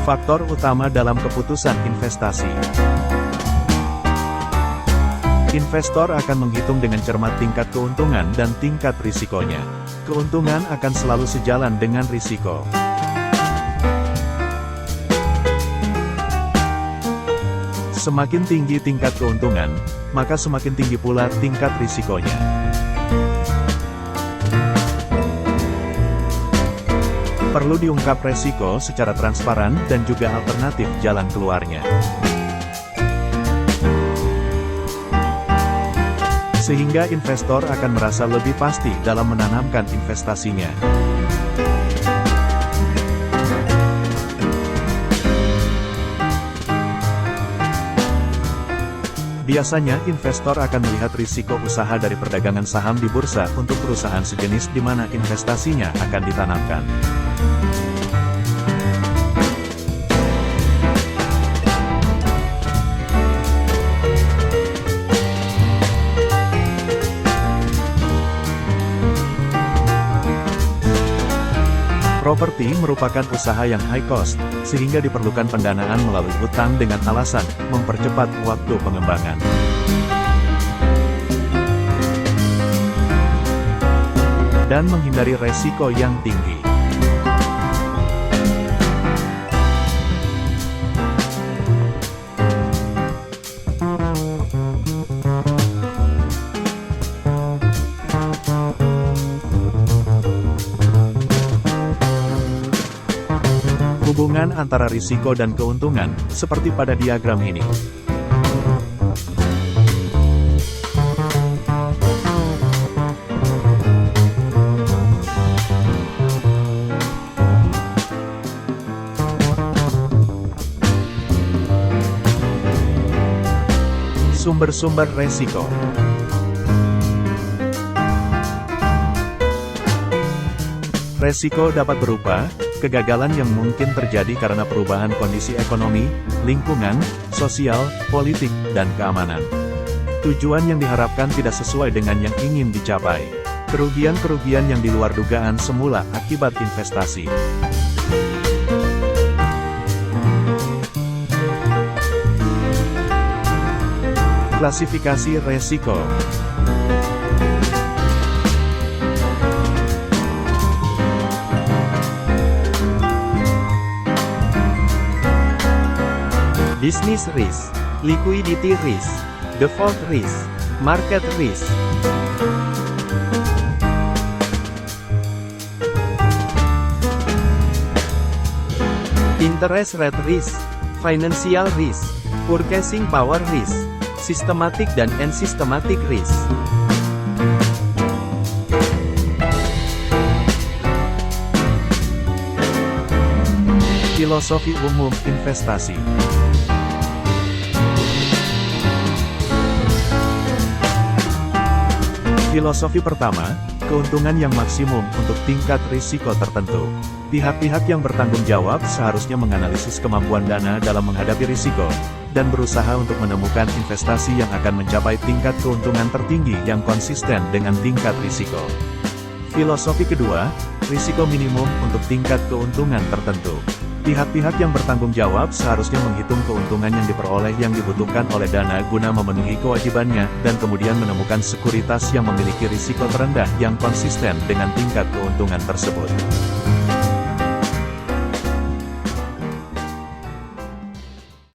Faktor utama dalam keputusan investasi. Investor akan menghitung dengan cermat tingkat keuntungan dan tingkat risikonya. Keuntungan akan selalu sejalan dengan risiko. Semakin tinggi tingkat keuntungan, maka semakin tinggi pula tingkat risikonya. Perlu diungkap resiko secara transparan dan juga alternatif jalan keluarnya. Sehingga investor akan merasa lebih pasti dalam menanamkan investasinya. Biasanya investor akan melihat risiko usaha dari perdagangan saham di bursa untuk perusahaan sejenis di mana investasinya akan ditanamkan. Properti merupakan usaha yang high cost, sehingga diperlukan pendanaan melalui hutang dengan alasan mempercepat waktu pengembangan. Dan menghindari resiko yang tinggi. Hubungan antara risiko dan keuntungan, seperti pada diagram ini. Sumber-sumber resiko. Resiko dapat berupa kegagalan yang mungkin terjadi karena perubahan kondisi ekonomi, lingkungan, sosial, politik, dan keamanan. Tujuan yang diharapkan tidak sesuai dengan yang ingin dicapai. Kerugian-kerugian yang di luar dugaan semula akibat investasi. Klasifikasi resiko. Business risk, liquidity risk, default risk, market risk. Interest rate risk, financial risk, purchasing power risk, systematic dan unsystematic risk. Filosofi umum investasi. Filosofi pertama, keuntungan yang maksimum untuk tingkat risiko tertentu. Pihak-pihak yang bertanggung jawab seharusnya menganalisis kemampuan dana dalam menghadapi risiko, dan berusaha untuk menemukan investasi yang akan mencapai tingkat keuntungan tertinggi yang konsisten dengan tingkat risiko. Filosofi kedua, risiko minimum untuk tingkat keuntungan tertentu. Pihak-pihak yang bertanggung jawab seharusnya menghitung keuntungan yang diperoleh yang dibutuhkan oleh dana guna memenuhi kewajibannya, dan kemudian menemukan sekuritas yang memiliki risiko terendah yang konsisten dengan tingkat keuntungan tersebut.